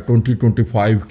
2025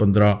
15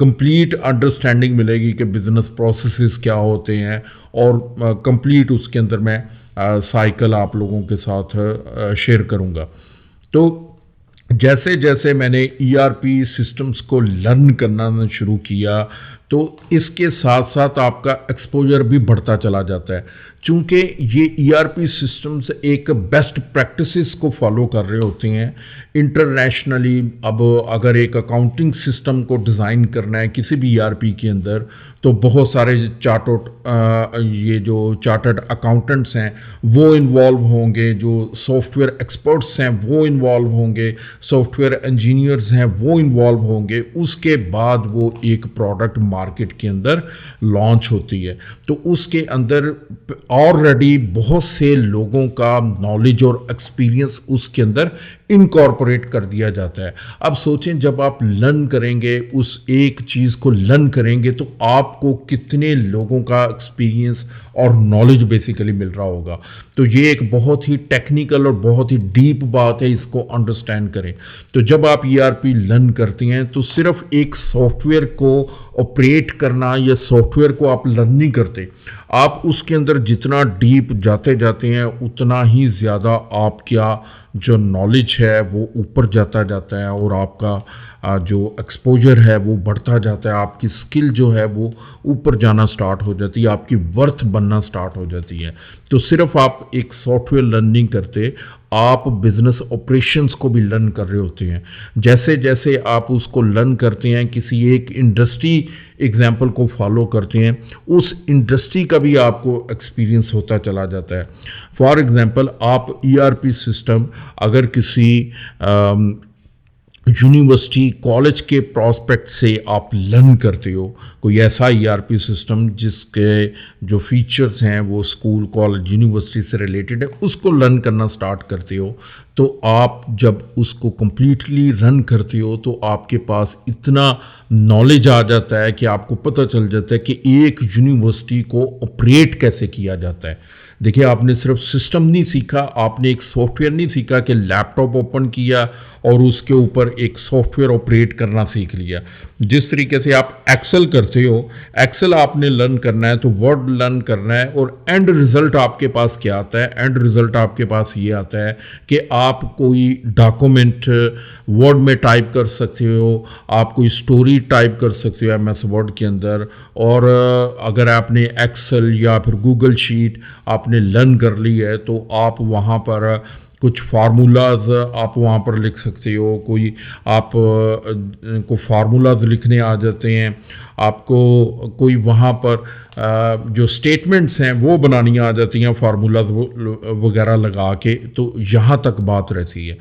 complete understanding ملے گی کہ بزنس پروسیسز کیا ہوتے ہیں، اور کمپلیٹ اس کے اندر میں سائیکل آپ لوگوں کے ساتھ شیئر کروں گا۔ تو جیسے جیسے میں نے ای آر پی سسٹمز کو لرن کرنا شروع کیا، تو اس کے ساتھ ساتھ آپ کا ایکسپوجر بھی بڑھتا چلا جاتا ہے، چونکہ یہ ای آر پی سسٹمز ایک بیسٹ پریکٹسز کو فالو کر رہے ہوتے ہیں انٹرنیشنلی۔ اب اگر ایک اکاؤنٹنگ سسٹم کو ڈیزائن کرنا ہے کسی بھی ای آر پی کے اندر، تو بہت سارے یہ جو چارٹرڈ اکاؤنٹنٹس ہیں وہ انوالو ہوں گے، جو سافٹ ویئر ایکسپرٹس ہیں وہ انوالو ہوں گے، سافٹ ویئر انجینئرز ہیں وہ انوالو ہوں گے، اس کے بعد وہ ایک پروڈکٹ مارکیٹ کے اندر لانچ ہوتی ہے۔ تو اس کے اندر آلریڈی بہت سے لوگوں کا نالج اور ایکسپیرینس اس کے اندر انکارپوریٹ کر دیا جاتا ہے۔ اب سوچیں جب آپ لرن کریں گے، اس ایک چیز کو لرن کریں گے، تو آپ کو کتنے لوگوں کا ایکسپیرینس اور نالج بیسیکلی مل رہا ہوگا۔ تو یہ ایک بہت ہی ٹیکنیکل اور بہت ہی ڈیپ بات ہے، اس کو انڈرسٹینڈ کریں۔ تو جب آپ ای آر پی لرن کرتے ہیں تو صرف ایک سافٹ ویئر کو آپریٹ کرنا یا سافٹ ویئر کو آپ لرن نہیں کرتے، آپ اس کے اندر جتنا ڈیپ جاتے ہیں اتنا ہی زیادہ آپ کیا جو نالج ہے وہ اوپر جاتا ہے، اور آپ کا جو ایکسپوجر ہے وہ بڑھتا جاتا ہے، آپ کی سکل جو ہے وہ اوپر جانا سٹارٹ ہو جاتی ہے، آپ کی ورتھ بننا سٹارٹ ہو جاتی ہے۔ تو صرف آپ ایک سافٹ ویئر لرن نہیں کرتے، آپ بزنس آپریشنز کو بھی لرن کر رہے ہوتے ہیں۔ جیسے جیسے آپ اس کو لرن کرتے ہیں، کسی ایک انڈسٹری ایگزامپل کو فالو کرتے ہیں، اس انڈسٹری کا بھی آپ کو ایکسپیرینس ہوتا چلا جاتا ہے۔ فار ایگزامپل آپ ای آر پی سسٹم اگر کسی یونیورسٹی کالج کے پراسپیکٹ سے آپ لرن کرتے ہو، کوئی ایسا ای آر پی سسٹم جس کے جو فیچرز ہیں وہ اسکول کالج یونیورسٹی سے ریلیٹڈ ہے، اس کو لرن کرنا سٹارٹ کرتے ہو، تو آپ جب اس کو کمپلیٹلی رن کرتے ہو تو آپ کے پاس اتنا نالج آ جاتا ہے کہ آپ کو پتہ چل جاتا ہے کہ ایک یونیورسٹی کو آپریٹ کیسے کیا جاتا ہے۔ دیکھیں، آپ نے صرف سسٹم نہیں سیکھا، آپ نے ایک سافٹ ویئر نہیں سیکھا کہ لیپ ٹاپ اوپن کیا اور اس کے اوپر ایک سافٹ ویئر آپریٹ کرنا سیکھ لیا۔ جس طریقے سے آپ ایکسل کرتے ہو، ایکسل آپ نے لرن کرنا ہے تو ورڈ لرن کرنا ہے، اور اینڈ رزلٹ آپ کے پاس کیا آتا ہے؟ اینڈ رزلٹ آپ کے پاس یہ آتا ہے کہ آپ کوئی ڈاکومنٹ ورڈ میں ٹائپ کر سکتے ہو، آپ کوئی سٹوری ٹائپ کر سکتے ہو ایم ایس ورڈ کے اندر، اور اگر آپ نے ایکسل یا پھر گوگل شیٹ آپ نے لرن کر لی ہے تو آپ وہاں پر کچھ فارمولاز آپ وہاں پر لکھ سکتے ہو، کوئی آپ کو فارمولاز لکھنے آ جاتے ہیں، آپ کو کوئی وہاں پر جو سٹیٹمنٹس ہیں وہ بنانی آ جاتی ہیں فارمولاز وغیرہ لگا کے، تو یہاں تک بات رہتی ہے۔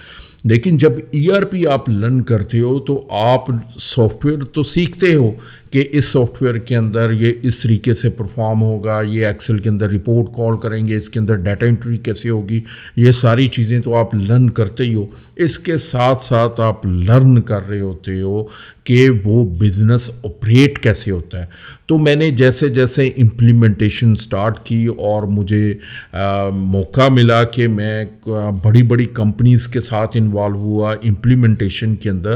لیکن جب ای آر پی آپ لرن کرتے ہو تو آپ سافٹ ویئر تو سیکھتے ہو کہ اس سافٹ ویئر کے اندر یہ اس طریقے سے پرفارم ہوگا، یہ ایکسل کے اندر رپورٹ کال کریں گے، اس کے اندر ڈیٹا انٹری کیسے ہوگی، یہ ساری چیزیں تو آپ لرن کرتے ہی ہو۔ اس کے ساتھ ساتھ آپ لرن کر رہے ہوتے ہو کہ وہ بزنس آپریٹ کیسے ہوتا ہے۔ تو میں نے جیسے جیسے امپلیمنٹیشن سٹارٹ کی اور مجھے موقع ملا کہ میں بڑی بڑی کمپنیز کے ساتھ انوالو ہوا امپلیمنٹیشن کے اندر،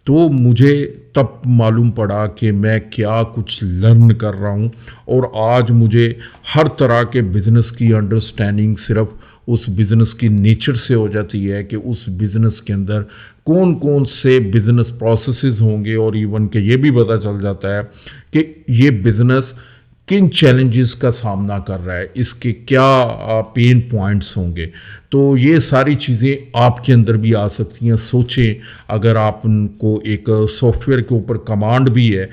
تو مجھے تب معلوم پڑا کہ میں کیا کچھ لرن کر رہا ہوں، اور آج مجھے ہر طرح کے بزنس کی انڈرسٹینڈنگ صرف اس بزنس کی نیچر سے ہو جاتی ہے کہ اس بزنس کے اندر کون کون سے بزنس پروسیسز ہوں گے، اور ایون کہ یہ بھی پتہ چل جاتا ہے کہ یہ بزنس کن چیلنجز کا سامنا کر رہا ہے، اس کے کیا پین پوائنٹس ہوں گے۔ تو یہ ساری چیزیں آپ کے اندر بھی آ سکتی ہیں۔ سوچیں اگر آپ ان کو ایک سافٹ ویئر کے اوپر کمانڈ بھی ہے،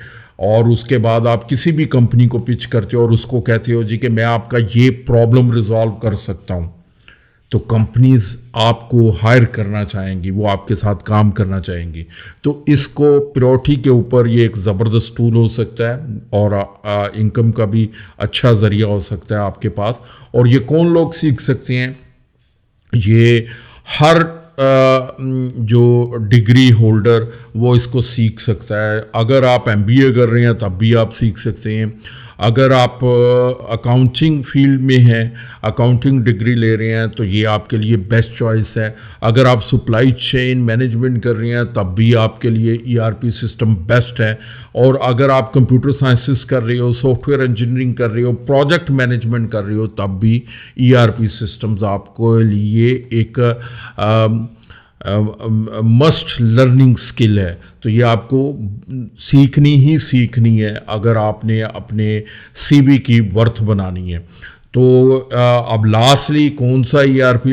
اور اس کے بعد آپ کسی بھی کمپنی کو پچ کرتے ہو اور اس کو کہتے ہو جی کہ میں آپ کا یہ پرابلم ریزالو کر سکتا ہوں، تو کمپنیز آپ کو ہائر کرنا چاہیں گی، وہ آپ کے ساتھ کام کرنا چاہیں گی۔ تو اس کو پریورٹی کے اوپر یہ ایک زبردست ٹول ہو سکتا ہے، اور انکم کا بھی اچھا ذریعہ ہو سکتا ہے آپ کے پاس۔ اور یہ کون لوگ سیکھ سکتے ہیں؟ یہ ہر جو ڈگری ہولڈر وہ اس کو سیکھ سکتا ہے. اگر آپ MBA کر رہے ہیں تب بھی آپ سیکھ سکتے ہیں. اگر آپ اکاؤنٹنگ فیلڈ میں ہیں، اکاؤنٹنگ ڈگری لے رہے ہیں تو یہ آپ کے لیے بیسٹ چوائس ہے. اگر آپ سپلائی چین مینجمنٹ کر رہے ہیں تب بھی آپ کے لیے ERP سسٹم بیسٹ ہے. اور اگر آپ کمپیوٹر سائنسز کر رہے ہو، سافٹ ویئر انجینئرنگ کر رہے ہو، پروجیکٹ مینجمنٹ کر رہے ہو تب بھی ERP سسٹمز آپ کو لیے ایک مسٹ لرننگ سکل ہے. تو یہ آپ کو سیکھنی ہے اگر آپ نے اپنے CV کی ورتھ بنانی ہے. تو اب لاسٹلی کون سا ERP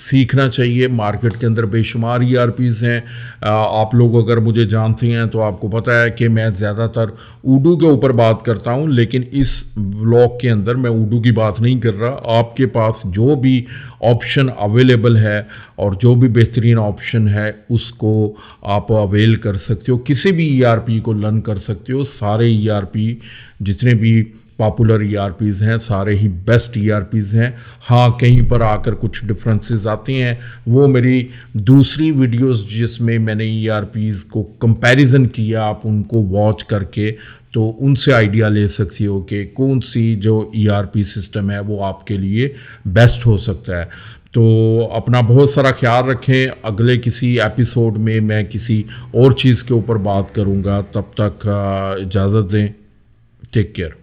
سیکھنا چاہیے؟ مارکیٹ کے اندر بے شمار ERPs ہیں. آپ لوگ اگر مجھے جانتے ہیں تو آپ کو پتہ ہے کہ میں زیادہ تر اردو کے اوپر بات کرتا ہوں، لیکن اس ولاگ کے اندر میں اردو کی بات نہیں کر رہا. آپ کے پاس جو بھی آپشن اویلیبل ہے اور جو بھی بہترین آپشن ہے اس کو آپ اویل کر سکتے ہو. کسی بھی ERP کو لرن کر سکتے ہو. سارے ERP جتنے بھی پاپولر ERPs ہیں سارے ہی بیسٹ ERPs ہیں. ہاں کہیں پر آ کر کچھ ڈفرینسز آتے ہیں، وہ میری دوسری ویڈیوز جس میں میں نے ERPs کو کمپیریزن کیا، آپ ان کو واچ کر کے تو ان سے آئیڈیا لے سکتے ہو کہ کون سی جو ERP سسٹم ہے وہ آپ کے لیے بیسٹ ہو سکتا ہے. تو اپنا بہت سارا خیال رکھیں. اگلے کسی ایپیسوڈ میں کسی اور چیز کے اوپر بات کروں گا. تب تک اجازت دیں. Take care.